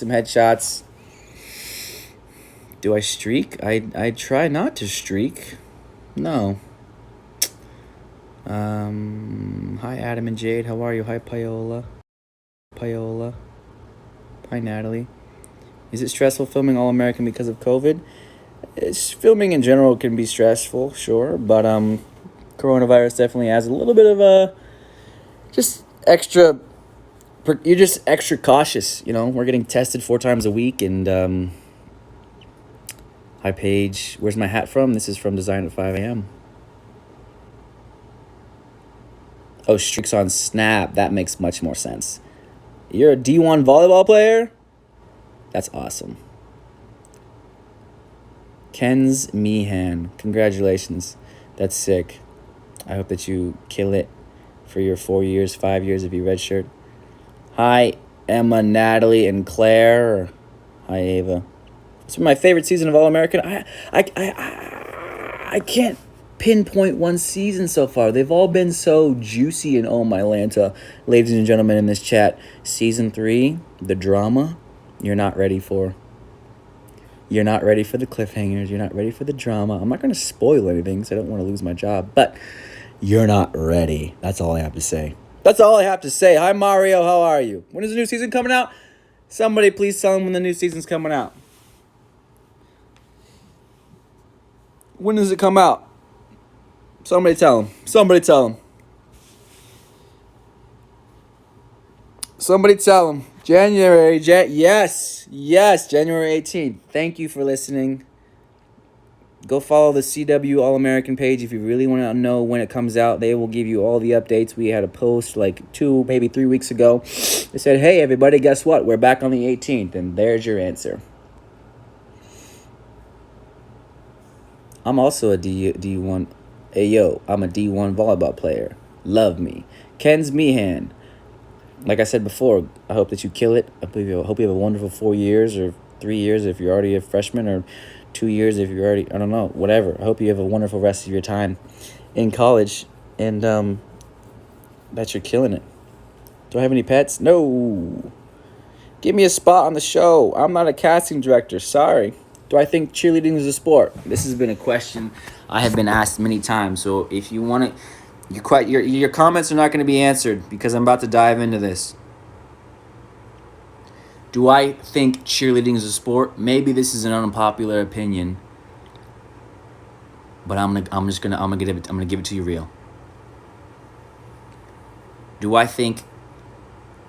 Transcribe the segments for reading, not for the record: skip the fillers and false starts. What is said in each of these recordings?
some headshots. Do I streak? I try not to streak. No. Hi Adam and Jade. How are you? Hi Paola. Hi Natalie. Is it stressful filming All American because of COVID? Filming in general can be stressful, sure, but coronavirus definitely adds a little bit of a just extra. You're just extra cautious, you know. We're getting tested 4 times a week, and hi Paige. Where's my hat from? This is from Design at 5 a.m. Oh, streaks on Snap. That makes much more sense. You're a D1 volleyball player? That's awesome. Ken's Meehan. Congratulations. That's sick. I hope that you kill it for your 4 years, 5 years of your red shirt. Hi, Emma, Natalie, and Claire. Hi, Ava. It's my favorite season of All American. I can't pinpoint one season so far. They've all been so juicy and oh my Lanta. Ladies and gentlemen in this chat, season 3, the drama, you're not ready for. You're not ready for the cliffhangers. You're not ready for the drama. I'm not going to spoil anything because I don't want to lose my job, but you're not ready. That's all I have to say. Hi, Mario. How are you? When is the new season coming out? Somebody please tell him when the new season's coming out. When does it come out? Somebody tell him. Somebody tell him. January, yes, January 18th. Thank you for listening. Go follow the CW All-American page if you really want to know when it comes out. They will give you all the updates. We had a post like 2, maybe 3 weeks ago. They said, hey, everybody, guess what? We're back on the 18th, and there's your answer. I'm also a D1. Hey, yo, I'm a D1 volleyball player. Love me. Ken's Meehan. Like I said before, I hope that you kill it. I hope you have a wonderful 4 years or 3 years if you're already a freshman, or 2 years if you're already, I don't know, whatever. I hope you have a wonderful rest of your time in college, and that you're killing it. Do I have any pets? No. Give me a spot on the show. I'm not a casting director. Sorry. Do I think cheerleading is a sport? This has been a question I have been asked many times. So if you want to, your comments are not going to be answered because I'm about to dive into this. Do I think cheerleading is a sport? Maybe this is an unpopular opinion, but I'm gonna give it to you real. Do I think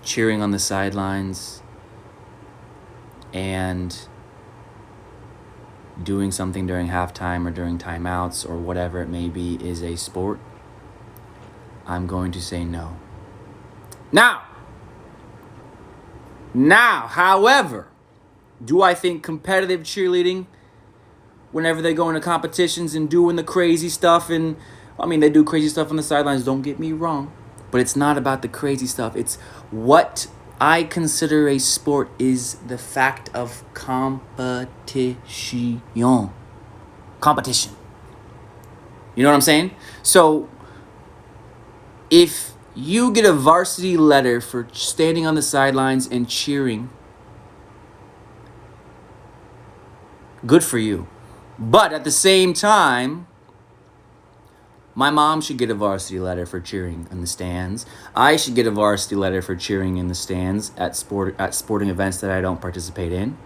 cheering on the sidelines and doing something during halftime or during timeouts or whatever it may be is a sport? I'm going to say no. Now, however, do I think competitive cheerleading, whenever they go into competitions and doing the crazy stuff, and I mean, they do crazy stuff on the sidelines, don't get me wrong, but it's not about the crazy stuff. It's what I consider a sport is the fact of competition. Competition. You know what I'm saying? So, if you get a varsity letter for standing on the sidelines and cheering, good for you. But at the same time, my mom should get a varsity letter for cheering in the stands. I should get a varsity letter for cheering in the stands at sporting events that I don't participate in.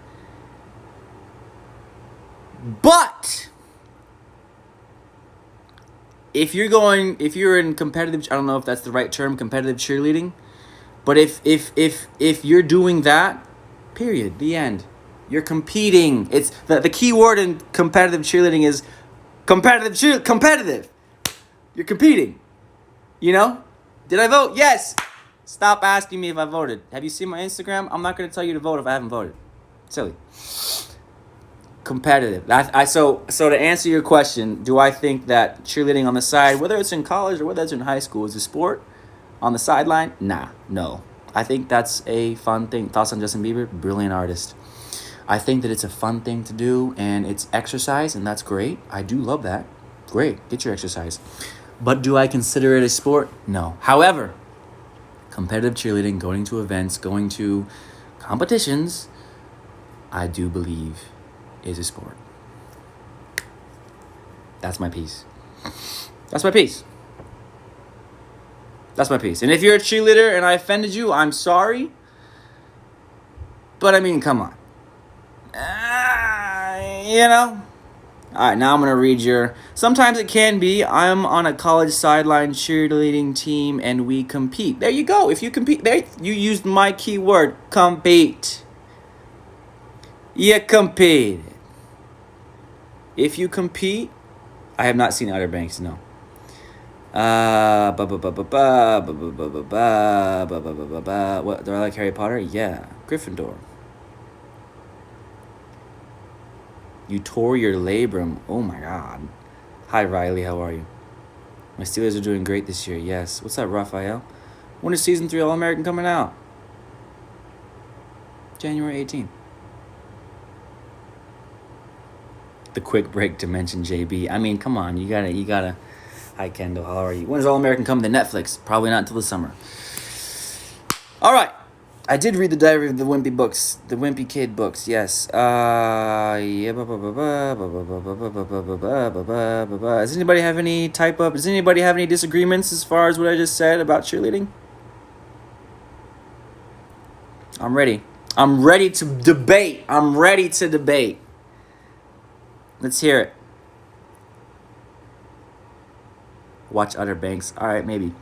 But if you're in competitive, I don't know if that's the right term, competitive cheerleading, but if you're doing that, period, the end. You're competing. It's the key word in competitive cheerleading is competitive. You're competing. You know? Did I vote? Yes. Stop asking me if I voted. Have you seen my Instagram? I'm not going to tell you to vote if I haven't voted. Silly. Competitive. So to answer your question, do I think that cheerleading on the side, whether it's in college or whether it's in high school, is a sport? On the sideline? No. I think that's a fun thing. Thoughts on Justin Bieber? Brilliant artist. I think that it's a fun thing to do, and it's exercise, and that's great. I do love that. Great. Get your exercise. But do I consider it a sport? No. However, competitive cheerleading, going to events, going to competitions, I do believe is a sport. That's my piece. That's my piece. That's my piece. And if you're a cheerleader and I offended you, I'm sorry. But I mean, come on. You know? All right, now I'm going to read your... Sometimes it can be, I'm on a college sideline cheerleading team and we compete. There you go. If you compete... There, you used my key word. Compete. You compete. If you compete... I have not seen Outer Banks, no. What, do I like Harry Potter? Yeah. Gryffindor. You tore your labrum. Oh my God. Hi Riley, how are you? My Steelers are doing great this year. Yes. What's up, Raphael? When is season 3 All-American coming out? January 18th. The quick break to mention JB. I mean, come on, you gotta. Hi Kendall, how are you? When is All American coming to Netflix? Probably not until the summer. All right, I did read the Diary of the Wimpy books, the Wimpy Kid books. Yes. Yeah. Does anybody have any type of? Does anybody have any disagreements as far as what I just said about cheerleading? I'm ready. I'm ready to debate. I'm ready to debate. Let's hear it. Watch Outer Banks. All right, maybe.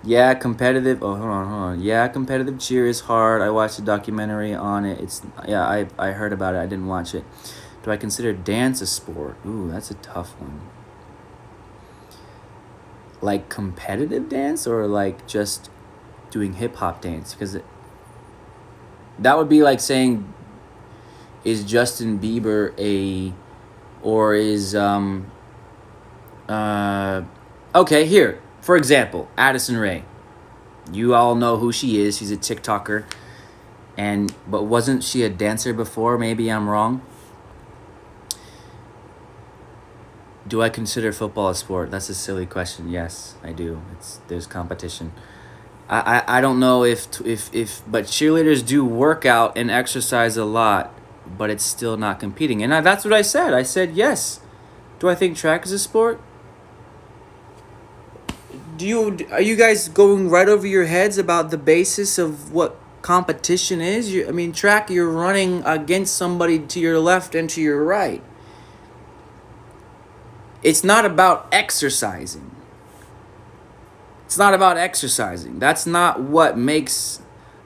Yeah, competitive. Oh, hold on. Yeah, competitive cheer is hard. I watched a documentary on it. I heard about it. I didn't watch it. Do I consider dance a sport? Ooh, that's a tough one. Like competitive dance or like just doing hip hop dance? Because that would be like saying, is Justin Bieber or is okay, here, for example, Addison Rae. You all know who she is. She's a TikToker. But wasn't she a dancer before? Maybe I'm wrong. Do I consider football a sport? That's a silly question. Yes, I do. There's competition. I don't know if but cheerleaders do work out and exercise a lot, but it's still not competing. And that's what I said. I said yes. Do I think track is a sport? Are you guys going right over your heads about the basis of what competition is? Track, you're running against somebody to your left and to your right. It's not about exercising. It's not about exercising. That's not what makes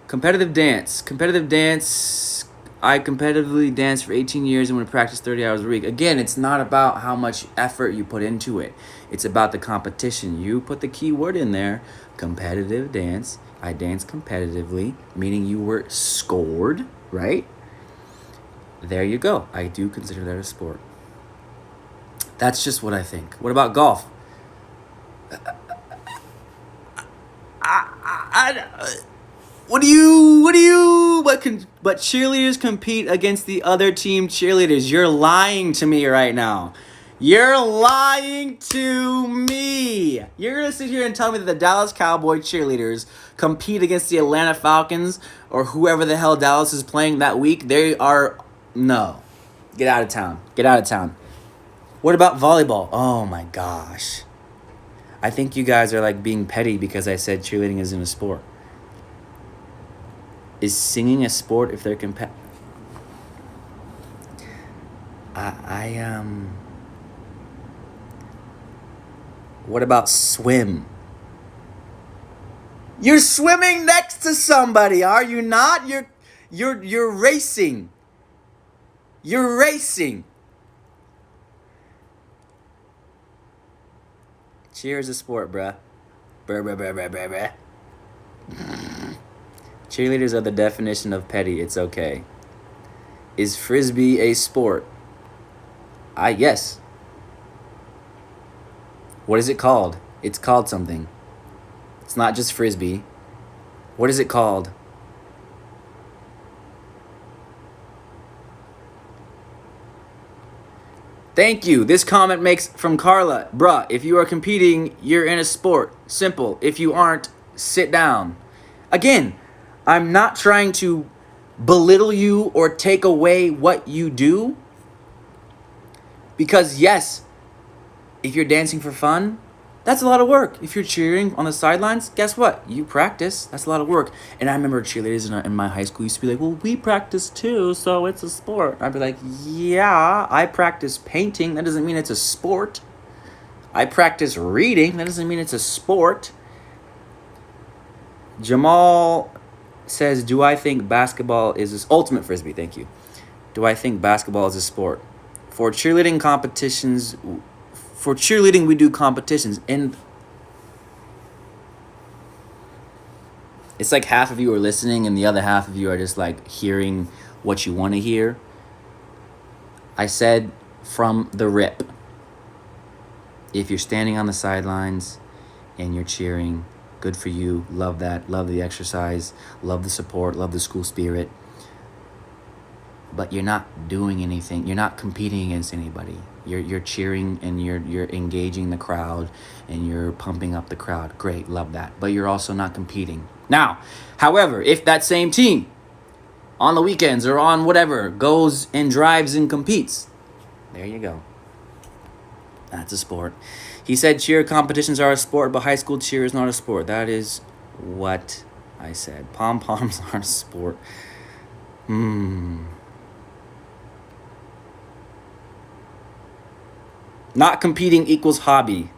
competitive dance. Competitive dance, I competitively danced for 18 years and would practice 30 hours a week. Again, it's not about how much effort you put into it. It's about the competition. You put the key word in there, competitive dance. I dance competitively, meaning you were scored, right? There you go. I do consider that a sport. That's just what I think. What about golf? But cheerleaders compete against the other team cheerleaders. You're lying to me right now. You're lying to me. You're going to sit here and tell me that the Dallas Cowboy cheerleaders compete against the Atlanta Falcons or whoever the hell Dallas is playing that week. No. Get out of town. Get out of town. What about volleyball? Oh my gosh. I think you guys are like being petty because I said cheerleading isn't a sport. Is singing a sport if they're What about swim? You're swimming next to somebody, are you not? You're racing. You're racing. Cheer is a sport, bruh. Bruh. Cheerleaders are the definition of petty. It's okay. Is Frisbee a sport? Yes. What is it called? It's called something. It's not just Frisbee. What is it called? Thank you. This comment makes from Carla. Bruh, if you are competing, you're in a sport. Simple. If you aren't, sit down. Again, I'm not trying to belittle you or take away what you do. Because yes, if you're dancing for fun, that's a lot of work. If you're cheering on the sidelines, guess what? You practice. That's a lot of work. And I remember cheerleaders in my high school used to be like, well, we practice too, so it's a sport. I'd be like, yeah, I practice painting. That doesn't mean it's a sport. I practice reading. That doesn't mean it's a sport. Jamal says, do I think basketball is ultimate frisbee? Thank you. Do I think basketball is a sport? For cheerleading competitions, we do competitions, and it's like half of you are listening and the other half of you are just like hearing what you want to hear. I said from the rip, if you're standing on the sidelines and you're cheering, good for you. Love that. Love the exercise. Love the support. Love the school spirit. But you're not doing anything. You're not competing against anybody. You're cheering and you're engaging the crowd and you're pumping up the crowd. Great, love that. But you're also not competing. Now, however, if that same team on the weekends or on whatever goes and drives and competes, there you go. That's a sport. He said cheer competitions are a sport, but high school cheer is not a sport. That is what I said. Pom-poms aren't a sport. Not competing equals hobby.